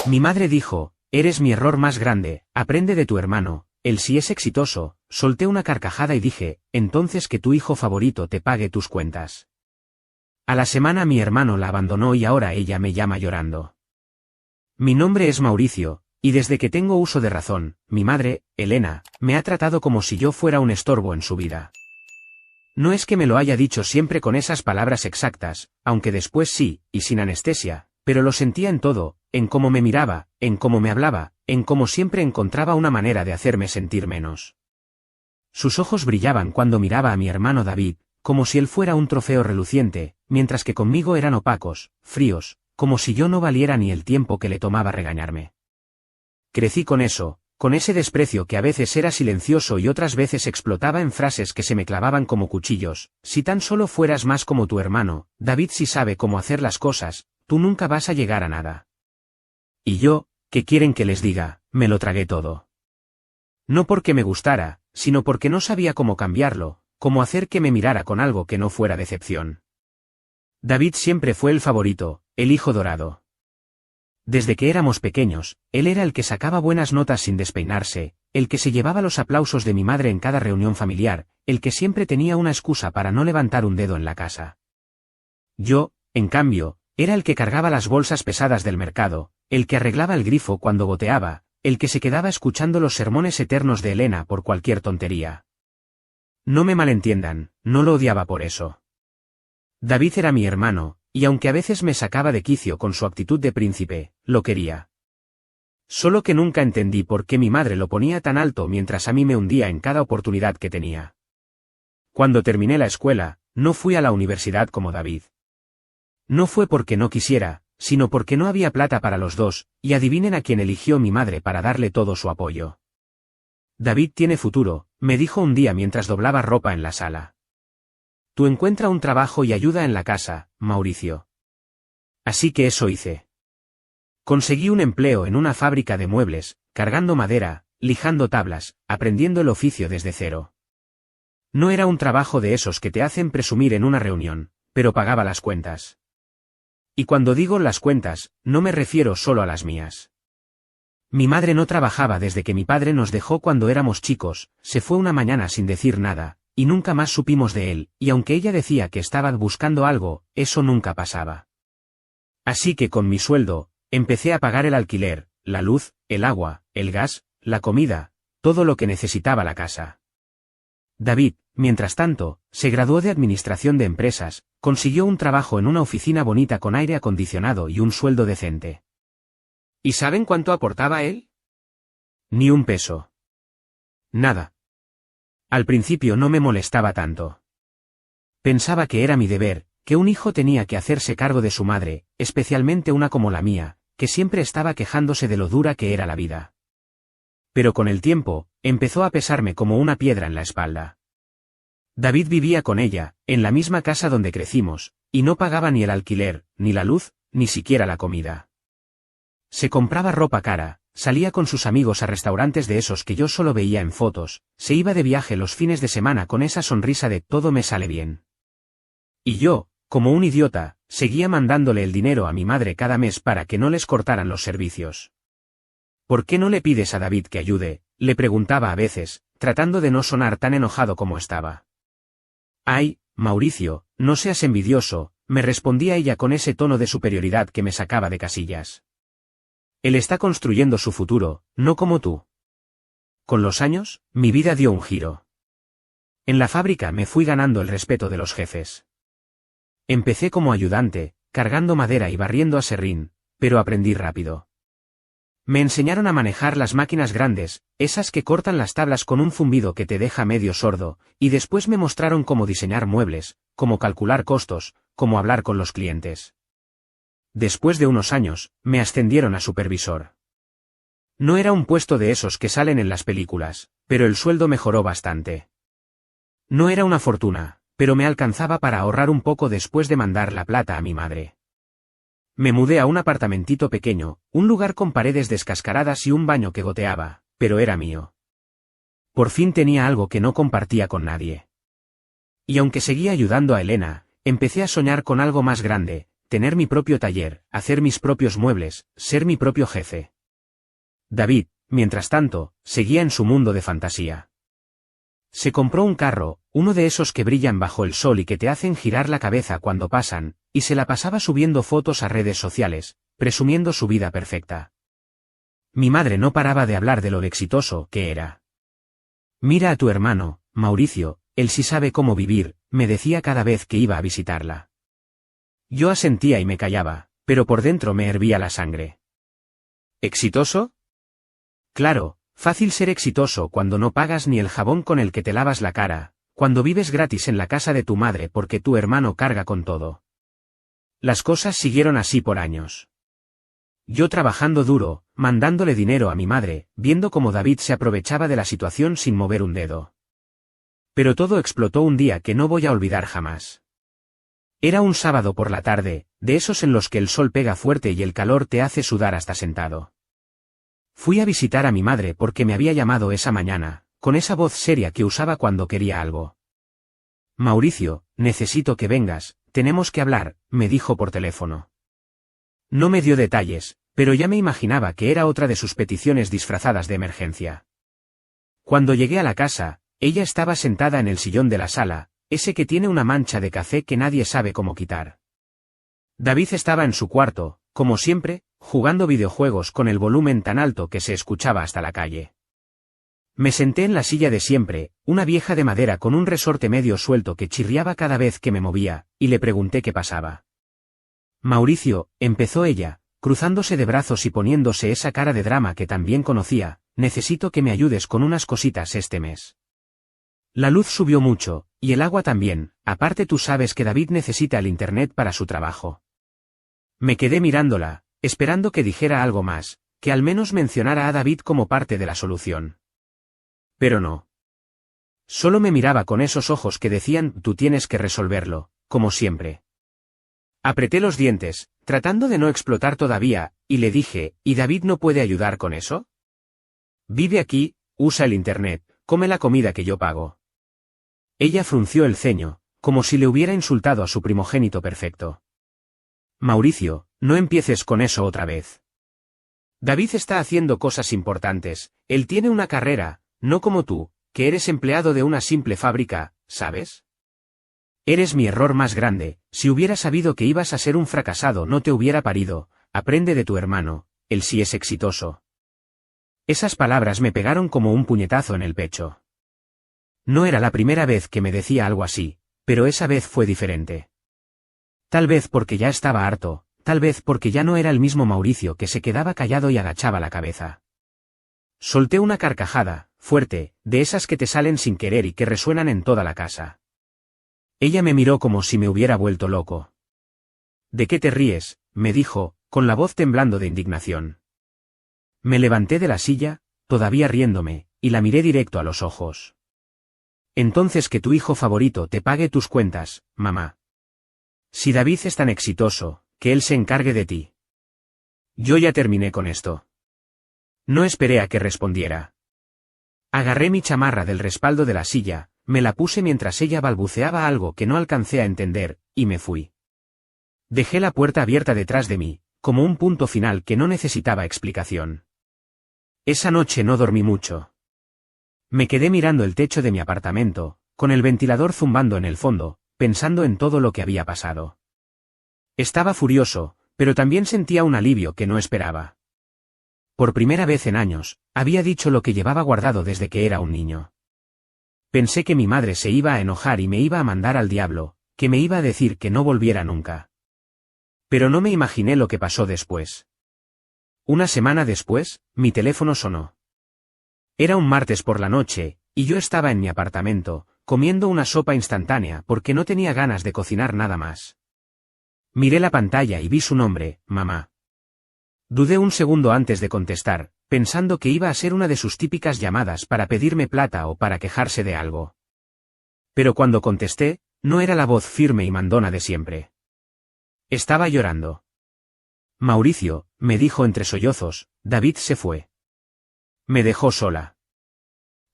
Mi madre dijo, eres mi error más grande, aprende de tu hermano, él sí es exitoso. Solté una carcajada y dije, entonces que tu hijo favorito te pague tus cuentas. A la semana mi hermano la abandonó y ahora ella me llama llorando. Mi nombre es Mauricio, y desde que tengo uso de razón, mi madre, Elena, me ha tratado como si yo fuera un estorbo en su vida. No es que me lo haya dicho siempre con esas palabras exactas, aunque después sí, y sin anestesia, pero lo sentía en todo, en cómo me miraba, en cómo me hablaba, en cómo siempre encontraba una manera de hacerme sentir menos. Sus ojos brillaban cuando miraba a mi hermano David, como si él fuera un trofeo reluciente, mientras que conmigo eran opacos, fríos, como si yo no valiera ni el tiempo que le tomaba regañarme. Crecí con eso, con ese desprecio que a veces era silencioso y otras veces explotaba en frases que se me clavaban como cuchillos. Si tan solo fueras más como tu hermano, David sí sabe cómo hacer las cosas, tú nunca vas a llegar a nada. Y yo, ¿qué quieren que les diga? Me lo tragué todo. No porque me gustara, sino porque no sabía cómo cambiarlo, cómo hacer que me mirara con algo que no fuera decepción. David siempre fue el favorito, el hijo dorado. Desde que éramos pequeños, él era el que sacaba buenas notas sin despeinarse, el que se llevaba los aplausos de mi madre en cada reunión familiar, el que siempre tenía una excusa para no levantar un dedo en la casa. Yo, en cambio, era el que cargaba las bolsas pesadas del mercado, el que arreglaba el grifo cuando goteaba, el que se quedaba escuchando los sermones eternos de Elena por cualquier tontería. No me malentiendan, no lo odiaba por eso. David era mi hermano, y aunque a veces me sacaba de quicio con su actitud de príncipe, lo quería. Solo que nunca entendí por qué mi madre lo ponía tan alto mientras a mí me hundía en cada oportunidad que tenía. Cuando terminé la escuela, no fui a la universidad como David. No fue porque no quisiera, sino porque no había plata para los dos, y adivinen a quién eligió mi madre para darle todo su apoyo. David tiene futuro, me dijo un día mientras doblaba ropa en la sala. Tú encuentra un trabajo y ayuda en la casa, Mauricio. Así que eso hice. Conseguí un empleo en una fábrica de muebles, cargando madera, lijando tablas, aprendiendo el oficio desde cero. No era un trabajo de esos que te hacen presumir en una reunión, pero pagaba las cuentas. Y cuando digo las cuentas, no me refiero solo a las mías. Mi madre no trabajaba desde que mi padre nos dejó cuando éramos chicos, se fue una mañana sin decir nada, y nunca más supimos de él, y aunque ella decía que estaba buscando algo, eso nunca pasaba. Así que con mi sueldo, empecé a pagar el alquiler, la luz, el agua, el gas, la comida, todo lo que necesitaba la casa. David, mientras tanto, se graduó de administración de empresas, consiguió un trabajo en una oficina bonita con aire acondicionado y un sueldo decente. ¿Y saben cuánto aportaba él? Ni un peso. Nada. Al principio no me molestaba tanto. Pensaba que era mi deber, que un hijo tenía que hacerse cargo de su madre, especialmente una como la mía, que siempre estaba quejándose de lo dura que era la vida. Pero con el tiempo, empezó a pesarme como una piedra en la espalda. David vivía con ella, en la misma casa donde crecimos, y no pagaba ni el alquiler, ni la luz, ni siquiera la comida. Se compraba ropa cara, salía con sus amigos a restaurantes de esos que yo solo veía en fotos, se iba de viaje los fines de semana con esa sonrisa de todo me sale bien. Y yo, como un idiota, seguía mandándole el dinero a mi madre cada mes para que no les cortaran los servicios. ¿Por qué no le pides a David que ayude?, le preguntaba a veces, tratando de no sonar tan enojado como estaba. Ay, Mauricio, no seas envidioso, me respondía ella con ese tono de superioridad que me sacaba de casillas. Él está construyendo su futuro, no como tú. Con los años, mi vida dio un giro. En la fábrica me fui ganando el respeto de los jefes. Empecé como ayudante, cargando madera y barriendo aserrín, pero aprendí rápido. Me enseñaron a manejar las máquinas grandes, esas que cortan las tablas con un zumbido que te deja medio sordo, y después me mostraron cómo diseñar muebles, cómo calcular costos, cómo hablar con los clientes. Después de unos años, me ascendieron a supervisor. No era un puesto de esos que salen en las películas, pero el sueldo mejoró bastante. No era una fortuna, pero me alcanzaba para ahorrar un poco después de mandar la plata a mi madre. Me mudé a un apartamentito pequeño, un lugar con paredes descascaradas y un baño que goteaba, pero era mío. Por fin tenía algo que no compartía con nadie. Y aunque seguía ayudando a Elena, empecé a soñar con algo más grande, tener mi propio taller, hacer mis propios muebles, ser mi propio jefe. David, mientras tanto, seguía en su mundo de fantasía. Se compró un carro, uno de esos que brillan bajo el sol y que te hacen girar la cabeza cuando pasan, y se la pasaba subiendo fotos a redes sociales, presumiendo su vida perfecta. Mi madre no paraba de hablar de lo exitoso que era. Mira a tu hermano, Mauricio, él sí sabe cómo vivir, me decía cada vez que iba a visitarla. Yo asentía y me callaba, pero por dentro me hervía la sangre. ¿Exitoso? Claro, fácil ser exitoso cuando no pagas ni el jabón con el que te lavas la cara, cuando vives gratis en la casa de tu madre porque tu hermano carga con todo. Las cosas siguieron así por años. Yo trabajando duro, mandándole dinero a mi madre, viendo cómo David se aprovechaba de la situación sin mover un dedo. Pero todo explotó un día que no voy a olvidar jamás. Era un sábado por la tarde, de esos en los que el sol pega fuerte y el calor te hace sudar hasta sentado. Fui a visitar a mi madre porque me había llamado esa mañana, con esa voz seria que usaba cuando quería algo. Mauricio, necesito que vengas, tenemos que hablar, me dijo por teléfono. No me dio detalles, pero ya me imaginaba que era otra de sus peticiones disfrazadas de emergencia. Cuando llegué a la casa, ella estaba sentada en el sillón de la sala, ese que tiene una mancha de café que nadie sabe cómo quitar. David estaba en su cuarto, como siempre, jugando videojuegos con el volumen tan alto que se escuchaba hasta la calle. Me senté en la silla de siempre, una vieja de madera con un resorte medio suelto que chirriaba cada vez que me movía, y le pregunté qué pasaba. Mauricio, empezó ella, cruzándose de brazos y poniéndose esa cara de drama que también conocía, necesito que me ayudes con unas cositas este mes. La luz subió mucho, y el agua también, aparte tú sabes que David necesita el internet para su trabajo. Me quedé mirándola, esperando que dijera algo más, que al menos mencionara a David como parte de la solución. Pero no. Solo me miraba con esos ojos que decían tú tienes que resolverlo, como siempre. Apreté los dientes, tratando de no explotar todavía, y le dije, ¿y David no puede ayudar con eso? Vive aquí, usa el internet, come la comida que yo pago. Ella frunció el ceño, como si le hubiera insultado a su primogénito perfecto. Mauricio, no empieces con eso otra vez. David está haciendo cosas importantes, él tiene una carrera, no como tú, que eres empleado de una simple fábrica, ¿sabes? Eres mi error más grande, si hubiera sabido que ibas a ser un fracasado no te hubiera parido, aprende de tu hermano, él sí es exitoso. Esas palabras me pegaron como un puñetazo en el pecho. No era la primera vez que me decía algo así, pero esa vez fue diferente. Tal vez porque ya estaba harto, tal vez porque ya no era el mismo Mauricio que se quedaba callado y agachaba la cabeza. Solté una carcajada, fuerte, de esas que te salen sin querer y que resuenan en toda la casa. Ella me miró como si me hubiera vuelto loco. ¿De qué te ríes?, me dijo, con la voz temblando de indignación. Me levanté de la silla, todavía riéndome, y la miré directo a los ojos. Entonces que tu hijo favorito te pague tus cuentas, mamá. Si David es tan exitoso, que él se encargue de ti. Yo ya terminé con esto. No esperé a que respondiera. Agarré mi chamarra del respaldo de la silla, me la puse mientras ella balbuceaba algo que no alcancé a entender, y me fui. Dejé la puerta abierta detrás de mí, como un punto final que no necesitaba explicación. Esa noche no dormí mucho. Me quedé mirando el techo de mi apartamento, con el ventilador zumbando en el fondo, pensando en todo lo que había pasado. Estaba furioso, pero también sentía un alivio que no esperaba. Por primera vez en años, había dicho lo que llevaba guardado desde que era un niño. Pensé que mi madre se iba a enojar y me iba a mandar al diablo, que me iba a decir que no volviera nunca. Pero no me imaginé lo que pasó después. Una semana después, mi teléfono sonó. Era un martes por la noche, y yo estaba en mi apartamento, comiendo una sopa instantánea porque no tenía ganas de cocinar nada más. Miré la pantalla y vi su nombre, mamá. Dudé un segundo antes de contestar, pensando que iba a ser una de sus típicas llamadas para pedirme plata o para quejarse de algo. Pero cuando contesté, no era la voz firme y mandona de siempre. Estaba llorando. Mauricio, me dijo entre sollozos, David se fue. Me dejó sola.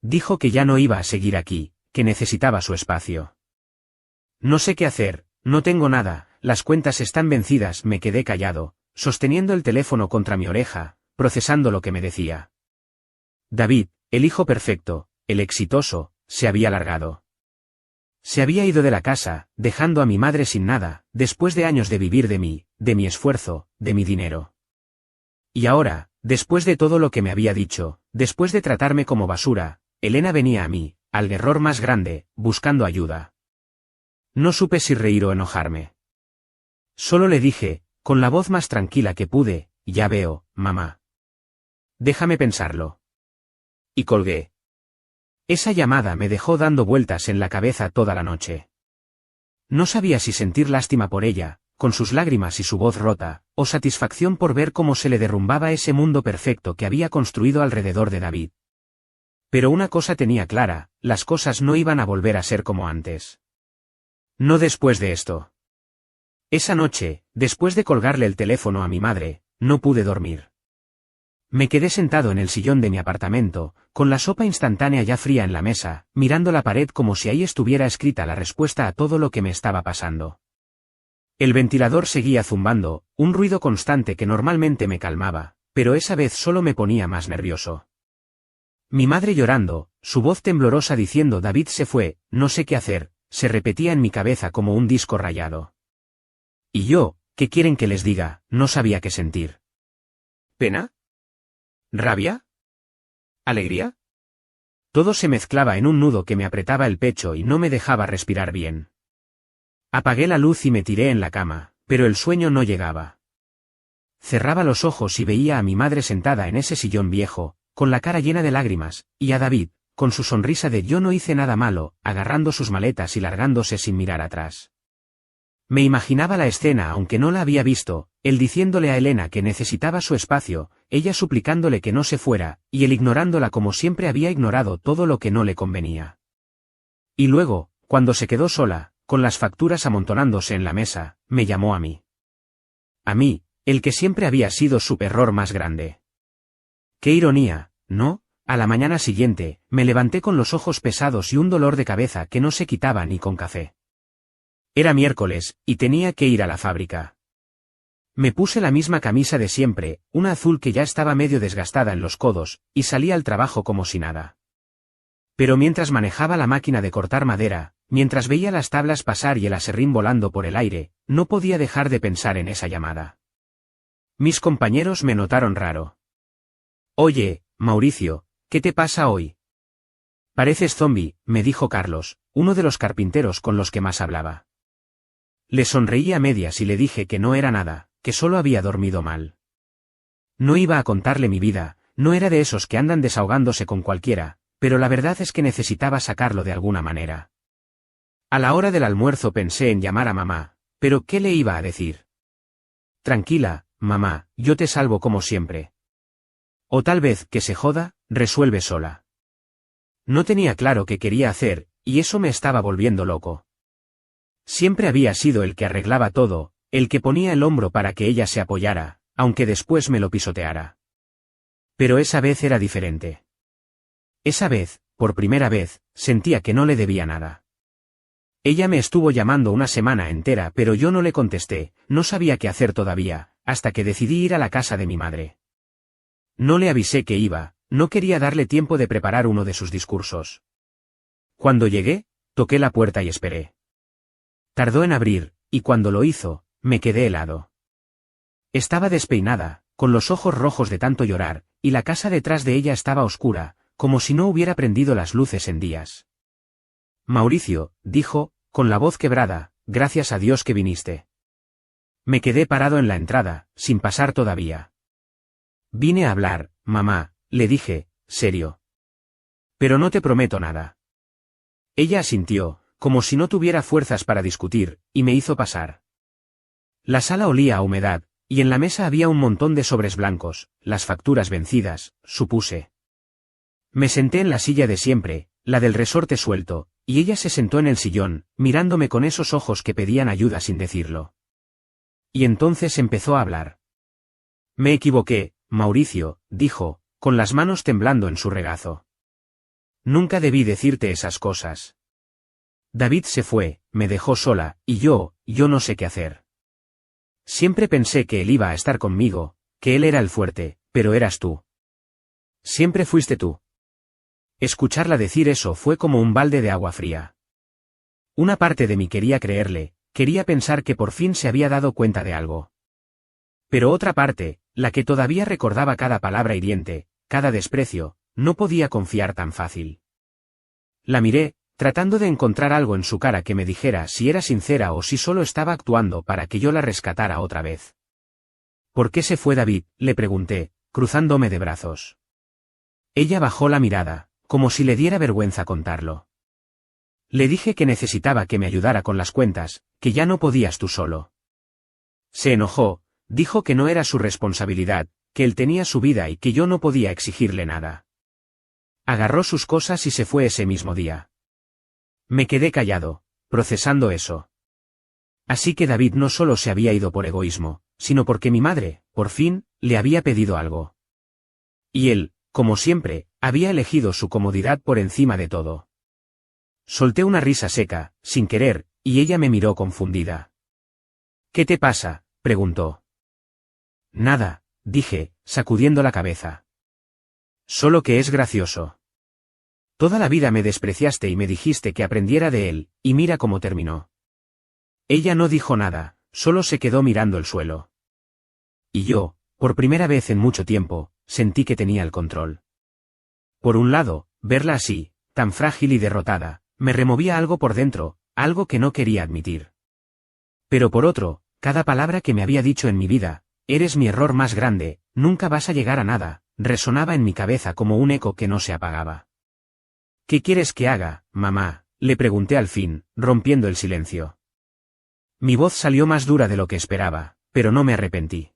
Dijo que ya no iba a seguir aquí, que necesitaba su espacio. No sé qué hacer, no tengo nada, las cuentas están vencidas. Me quedé callado, sosteniendo el teléfono contra mi oreja, procesando lo que me decía. David, el hijo perfecto, el exitoso, se había largado. Se había ido de la casa, dejando a mi madre sin nada, después de años de vivir de mi esfuerzo, de mi dinero. Y ahora, después de todo lo que me había dicho, después de tratarme como basura, Elena venía a mí, al error más grande, buscando ayuda. No supe si reír o enojarme. Solo le dije, con la voz más tranquila que pude, ya veo, mamá. Déjame pensarlo. Y colgué. Esa llamada me dejó dando vueltas en la cabeza toda la noche. No sabía si sentir lástima por ella, con sus lágrimas y su voz rota, o satisfacción por ver cómo se le derrumbaba ese mundo perfecto que había construido alrededor de David. Pero una cosa tenía clara, las cosas no iban a volver a ser como antes. No después de esto. Esa noche, después de colgarle el teléfono a mi madre, no pude dormir. Me quedé sentado en el sillón de mi apartamento, con la sopa instantánea ya fría en la mesa, mirando la pared como si ahí estuviera escrita la respuesta a todo lo que me estaba pasando. El ventilador seguía zumbando, un ruido constante que normalmente me calmaba, pero esa vez solo me ponía más nervioso. Mi madre llorando, su voz temblorosa diciendo David se fue, no sé qué hacer, se repetía en mi cabeza como un disco rayado. Y yo, ¿qué quieren que les diga? No sabía qué sentir. ¿Pena? ¿Rabia? ¿Alegría? Todo se mezclaba en un nudo que me apretaba el pecho y no me dejaba respirar bien. Apagué la luz y me tiré en la cama, pero el sueño no llegaba. Cerraba los ojos y veía a mi madre sentada en ese sillón viejo, con la cara llena de lágrimas, y a David, con su sonrisa de yo no hice nada malo, agarrando sus maletas y largándose sin mirar atrás. Me imaginaba la escena aunque no la había visto, él diciéndole a Elena que necesitaba su espacio, ella suplicándole que no se fuera, y él ignorándola como siempre había ignorado todo lo que no le convenía. Y luego, cuando se quedó sola, con las facturas amontonándose en la mesa, me llamó a mí. A mí, el que siempre había sido su error más grande. Qué ironía, ¿no? A la mañana siguiente, me levanté con los ojos pesados y un dolor de cabeza que no se quitaba ni con café. Era miércoles, y tenía que ir a la fábrica. Me puse la misma camisa de siempre, una azul que ya estaba medio desgastada en los codos, y salí al trabajo como si nada. Pero mientras manejaba la máquina de cortar madera, mientras veía las tablas pasar y el aserrín volando por el aire, no podía dejar de pensar en esa llamada. Mis compañeros me notaron raro. Oye, Mauricio, ¿qué te pasa hoy? Pareces zombi, me dijo Carlos, uno de los carpinteros con los que más hablaba. Le sonreí a medias y le dije que no era nada, que solo había dormido mal. No iba a contarle mi vida, no era de esos que andan desahogándose con cualquiera, pero la verdad es que necesitaba sacarlo de alguna manera. A la hora del almuerzo pensé en llamar a mamá, pero ¿qué le iba a decir? Tranquila, mamá, yo te salvo como siempre. O tal vez que se joda, resuelve sola. No tenía claro qué quería hacer, y eso me estaba volviendo loco. Siempre había sido el que arreglaba todo, el que ponía el hombro para que ella se apoyara, aunque después me lo pisoteara. Pero esa vez era diferente. Esa vez, por primera vez, sentía que no le debía nada. Ella me estuvo llamando una semana entera pero yo no le contesté, no sabía qué hacer todavía, hasta que decidí ir a la casa de mi madre. No le avisé que iba, no quería darle tiempo de preparar uno de sus discursos. Cuando llegué, toqué la puerta y esperé. Tardó en abrir, y cuando lo hizo, me quedé helado. Estaba despeinada, con los ojos rojos de tanto llorar, y la casa detrás de ella estaba oscura, como si no hubiera prendido las luces en días. Mauricio, dijo, con la voz quebrada, gracias a Dios que viniste. Me quedé parado en la entrada, sin pasar todavía. Vine a hablar, mamá, le dije, serio. Pero no te prometo nada. Ella asintió, como si no tuviera fuerzas para discutir, y me hizo pasar. La sala olía a humedad, y en la mesa había un montón de sobres blancos, las facturas vencidas, supuse. Me senté en la silla de siempre, la del resorte suelto, y ella se sentó en el sillón, mirándome con esos ojos que pedían ayuda sin decirlo. Y entonces empezó a hablar. Me equivoqué, Mauricio, dijo, con las manos temblando en su regazo. Nunca debí decirte esas cosas. David se fue, me dejó sola, y yo no sé qué hacer. Siempre pensé que él iba a estar conmigo, que él era el fuerte, pero eras tú. Siempre fuiste tú. Escucharla decir eso fue como un balde de agua fría. Una parte de mí quería creerle, quería pensar que por fin se había dado cuenta de algo. Pero otra parte, la que todavía recordaba cada palabra hiriente, cada desprecio, no podía confiar tan fácil. La miré, tratando de encontrar algo en su cara que me dijera si era sincera o si solo estaba actuando para que yo la rescatara otra vez. ¿Por qué se fue David?, le pregunté, cruzándome de brazos. Ella bajó la mirada, como si le diera vergüenza contarlo. Le dije que necesitaba que me ayudara con las cuentas, que ya no podías tú solo. Se enojó, dijo que no era su responsabilidad, que él tenía su vida y que yo no podía exigirle nada. Agarró sus cosas y se fue ese mismo día. Me quedé callado, procesando eso. Así que David no solo se había ido por egoísmo, sino porque mi madre, por fin, le había pedido algo. Y él, como siempre, había elegido su comodidad por encima de todo. Solté una risa seca, sin querer, y ella me miró confundida. ¿Qué te pasa?, preguntó. Nada, dije, sacudiendo la cabeza. Solo que es gracioso. Toda la vida me despreciaste y me dijiste que aprendiera de él, y mira cómo terminó. Ella no dijo nada, solo se quedó mirando el suelo. Y yo, por primera vez en mucho tiempo, sentí que tenía el control. Por un lado, verla así, tan frágil y derrotada, me removía algo por dentro, algo que no quería admitir. Pero por otro, cada palabra que me había dicho en mi vida, eres mi error más grande, nunca vas a llegar a nada, resonaba en mi cabeza como un eco que no se apagaba. ¿Qué quieres que haga, mamá?, le pregunté al fin, rompiendo el silencio. Mi voz salió más dura de lo que esperaba, pero no me arrepentí.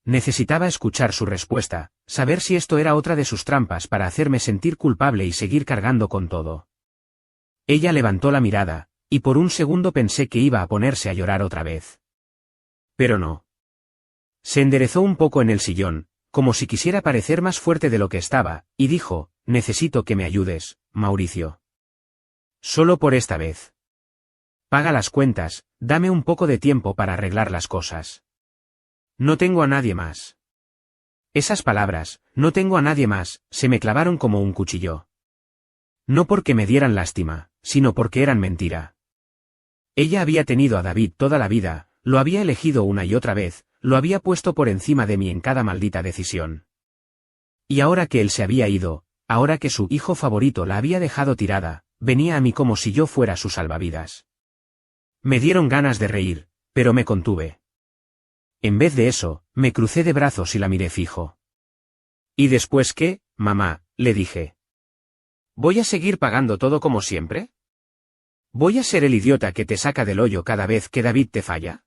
Necesitaba escuchar su respuesta, saber si esto era otra de sus trampas para hacerme sentir culpable y seguir cargando con todo. Ella levantó la mirada, y por un segundo pensé que iba a ponerse a llorar otra vez. Pero no. Se enderezó un poco en el sillón, como si quisiera parecer más fuerte de lo que estaba, y dijo, necesito que me ayudes, Mauricio. Solo por esta vez. Paga las cuentas, dame un poco de tiempo para arreglar las cosas. No tengo a nadie más. Esas palabras, no tengo a nadie más, se me clavaron como un cuchillo. No porque me dieran lástima, sino porque eran mentira. Ella había tenido a David toda la vida, lo había elegido una y otra vez, lo había puesto por encima de mí en cada maldita decisión. Y ahora que él se había ido, ahora que su hijo favorito la había dejado tirada, venía a mí como si yo fuera su salvavidas. Me dieron ganas de reír, pero me contuve. En vez de eso, me crucé de brazos y la miré fijo. ¿Y después qué, mamá?, le dije. ¿Voy a seguir pagando todo como siempre? ¿Voy a ser el idiota que te saca del hoyo cada vez que David te falla?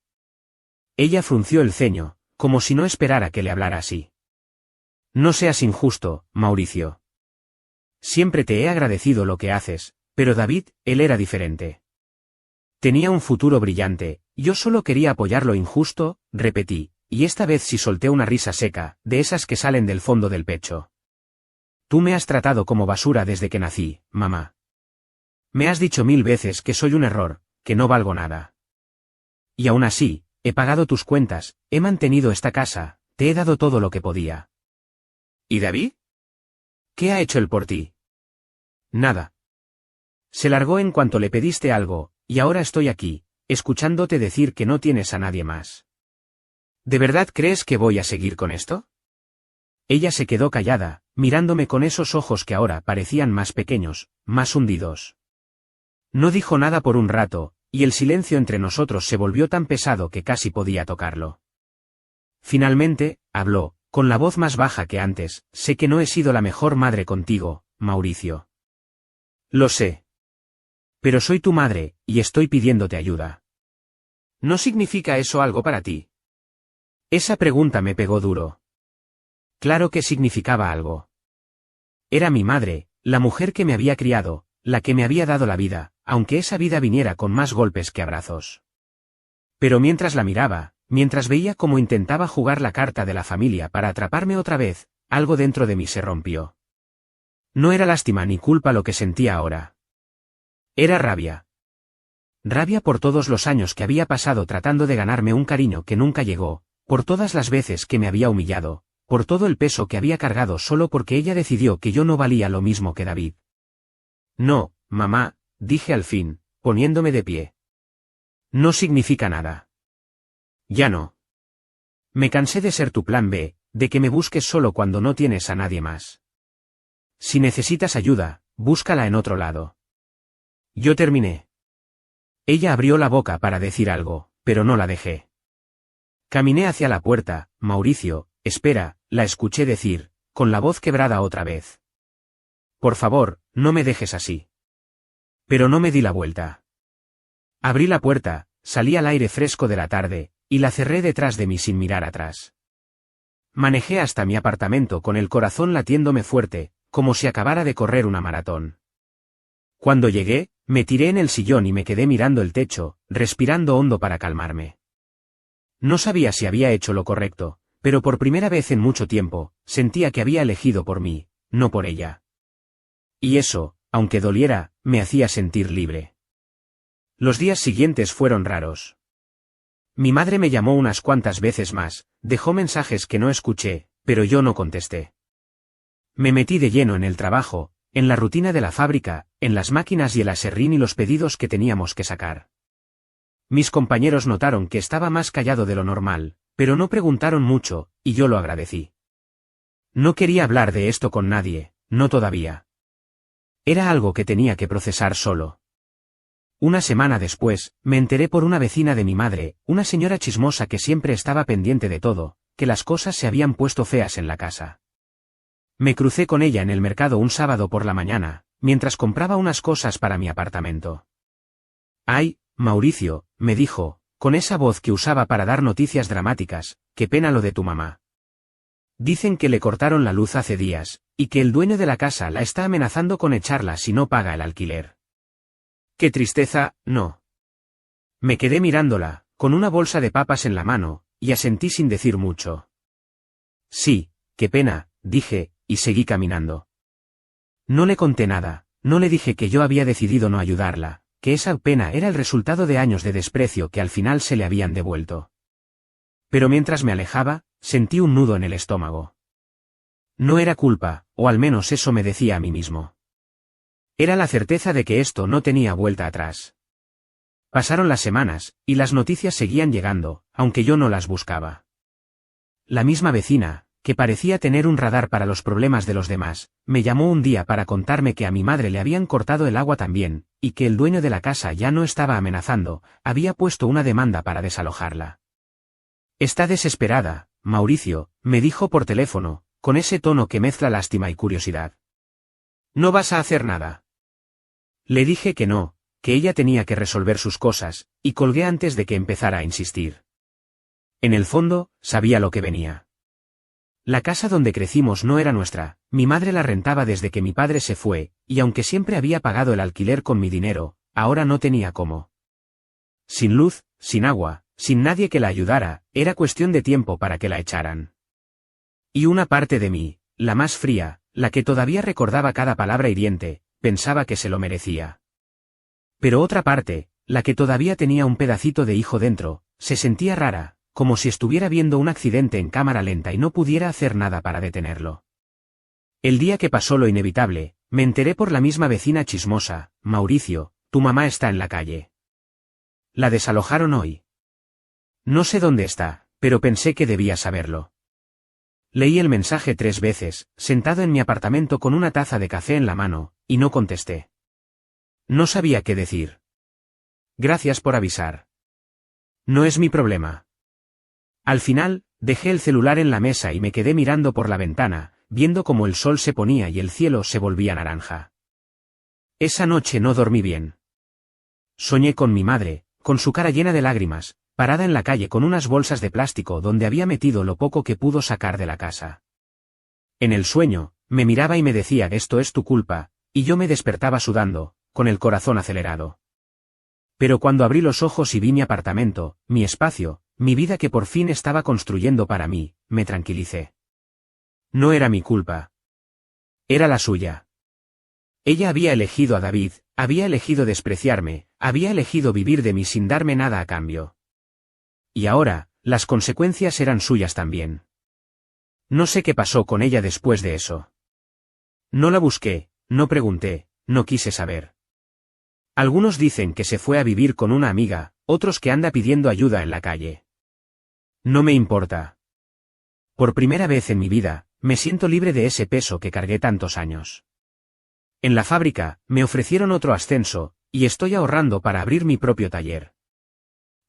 Ella frunció el ceño, como si no esperara que le hablara así. No seas injusto, Mauricio. Siempre te he agradecido lo que haces, pero David, él era diferente. Tenía un futuro brillante, yo solo quería apoyar lo injusto, repetí, y esta vez sí solté una risa seca, de esas que salen del fondo del pecho. Tú me has tratado como basura desde que nací, mamá. Me has dicho 1000 veces que soy un error, que no valgo nada. Y aún así, he pagado tus cuentas, he mantenido esta casa, te he dado todo lo que podía. ¿Y David? ¿Qué ha hecho él por ti? Nada. Se largó en cuanto le pediste algo, y ahora estoy aquí, escuchándote decir que no tienes a nadie más. ¿De verdad crees que voy a seguir con esto? Ella se quedó callada, mirándome con esos ojos que ahora parecían más pequeños, más hundidos. No dijo nada por un rato, y el silencio entre nosotros se volvió tan pesado que casi podía tocarlo. Finalmente, habló, con la voz más baja que antes, sé que no he sido la mejor madre contigo, Mauricio. Lo sé. Pero soy tu madre, y estoy pidiéndote ayuda. ¿No significa eso algo para ti? Esa pregunta me pegó duro. Claro que significaba algo. Era mi madre, la mujer que me había criado, la que me había dado la vida, aunque esa vida viniera con más golpes que abrazos. Pero mientras la miraba, mientras veía cómo intentaba jugar la carta de la familia para atraparme otra vez, algo dentro de mí se rompió. No era lástima ni culpa lo que sentía ahora. Era rabia. Rabia por todos los años que había pasado tratando de ganarme un cariño que nunca llegó, por todas las veces que me había humillado, por todo el peso que había cargado solo porque ella decidió que yo no valía lo mismo que David. No, mamá, dije al fin, poniéndome de pie. No significa nada. Ya no. Me cansé de ser tu plan B, de que me busques solo cuando no tienes a nadie más. Si necesitas ayuda, búscala en otro lado. Yo terminé. Ella abrió la boca para decir algo, pero no la dejé. Caminé hacia la puerta. Mauricio, espera, la escuché decir, con la voz quebrada otra vez. Por favor, no me dejes así. Pero no me di la vuelta. Abrí la puerta, salí al aire fresco de la tarde, y la cerré detrás de mí sin mirar atrás. Manejé hasta mi apartamento con el corazón latiéndome fuerte, como si acabara de correr una maratón. Cuando llegué, me tiré en el sillón y me quedé mirando el techo, respirando hondo para calmarme. No sabía si había hecho lo correcto, pero por primera vez en mucho tiempo, sentía que había elegido por mí, no por ella. Y eso, aunque doliera, me hacía sentir libre. Los días siguientes fueron raros. Mi madre me llamó unas cuantas veces más, dejó mensajes que no escuché, pero yo no contesté. Me metí de lleno en el trabajo, en la rutina de la fábrica, en las máquinas y el aserrín y los pedidos que teníamos que sacar. Mis compañeros notaron que estaba más callado de lo normal, pero no preguntaron mucho, y yo lo agradecí. No quería hablar de esto con nadie, no todavía. Era algo que tenía que procesar solo. Una semana después, me enteré por una vecina de mi madre, una señora chismosa que siempre estaba pendiente de todo, que las cosas se habían puesto feas en la casa. Me crucé con ella en el mercado un sábado por la mañana, mientras compraba unas cosas para mi apartamento. «Ay, Mauricio», me dijo, con esa voz que usaba para dar noticias dramáticas, «qué pena lo de tu mamá. Dicen que le cortaron la luz hace días, y que el dueño de la casa la está amenazando con echarla si no paga el alquiler». «Qué tristeza, ¿no?». Me quedé mirándola, con una bolsa de papas en la mano, y asentí sin decir mucho. «Sí, qué pena», dije, y seguí caminando. No le conté nada, no le dije que yo había decidido no ayudarla, que esa pena era el resultado de años de desprecio que al final se le habían devuelto. Pero mientras me alejaba, sentí un nudo en el estómago. No era culpa, o al menos eso me decía a mí mismo. Era la certeza de que esto no tenía vuelta atrás. Pasaron las semanas, y las noticias seguían llegando, aunque yo no las buscaba. La misma vecina, que parecía tener un radar para los problemas de los demás, me llamó un día para contarme que a mi madre le habían cortado el agua también, y que el dueño de la casa ya no estaba amenazando, había puesto una demanda para desalojarla. «Está desesperada, Mauricio», me dijo por teléfono, con ese tono que mezcla lástima y curiosidad. «¿No vas a hacer nada?». Le dije que no, que ella tenía que resolver sus cosas, y colgué antes de que empezara a insistir. En el fondo, sabía lo que venía. La casa donde crecimos no era nuestra, mi madre la rentaba desde que mi padre se fue, y aunque siempre había pagado el alquiler con mi dinero, ahora no tenía cómo. Sin luz, sin agua, sin nadie que la ayudara, era cuestión de tiempo para que la echaran. Y una parte de mí, la más fría, la que todavía recordaba cada palabra hiriente, pensaba que se lo merecía. Pero otra parte, la que todavía tenía un pedacito de hijo dentro, se sentía rara, como si estuviera viendo un accidente en cámara lenta y no pudiera hacer nada para detenerlo. El día que pasó lo inevitable, me enteré por la misma vecina chismosa: «Mauricio, tu mamá está en la calle. La desalojaron hoy». No sé dónde está, pero pensé que debía saberlo. Leí el mensaje 3 veces, sentado en mi apartamento con una taza de café en la mano, y no contesté. No sabía qué decir. «Gracias por avisar. No es mi problema». Al final, dejé el celular en la mesa y me quedé mirando por la ventana, viendo cómo el sol se ponía y el cielo se volvía naranja. Esa noche no dormí bien. Soñé con mi madre, con su cara llena de lágrimas, parada en la calle con unas bolsas de plástico donde había metido lo poco que pudo sacar de la casa. En el sueño, me miraba y me decía: «Esto es tu culpa», y yo me despertaba sudando, con el corazón acelerado. Pero cuando abrí los ojos y vi mi apartamento, mi espacio, mi vida que por fin estaba construyendo para mí, me tranquilicé. No era mi culpa. Era la suya. Ella había elegido a David, había elegido despreciarme, Había elegido vivir de mí sin darme nada a cambio. Y ahora, las consecuencias eran suyas también. No sé qué pasó con ella después de eso. No la busqué, no pregunté, no quise saber. Algunos dicen que se fue a vivir con una amiga, otros que anda pidiendo ayuda en la calle. No me importa. Por primera vez en mi vida, me siento libre de ese peso que cargué tantos años. En la fábrica, me ofrecieron otro ascenso, y estoy ahorrando para abrir mi propio taller.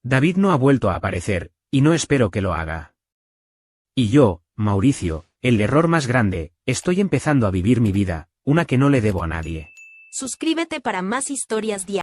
David no ha vuelto a aparecer, y no espero que lo haga. Y yo, Mauricio, el error más grande, estoy empezando a vivir mi vida, una que no le debo a nadie. Suscríbete para más historias diarias.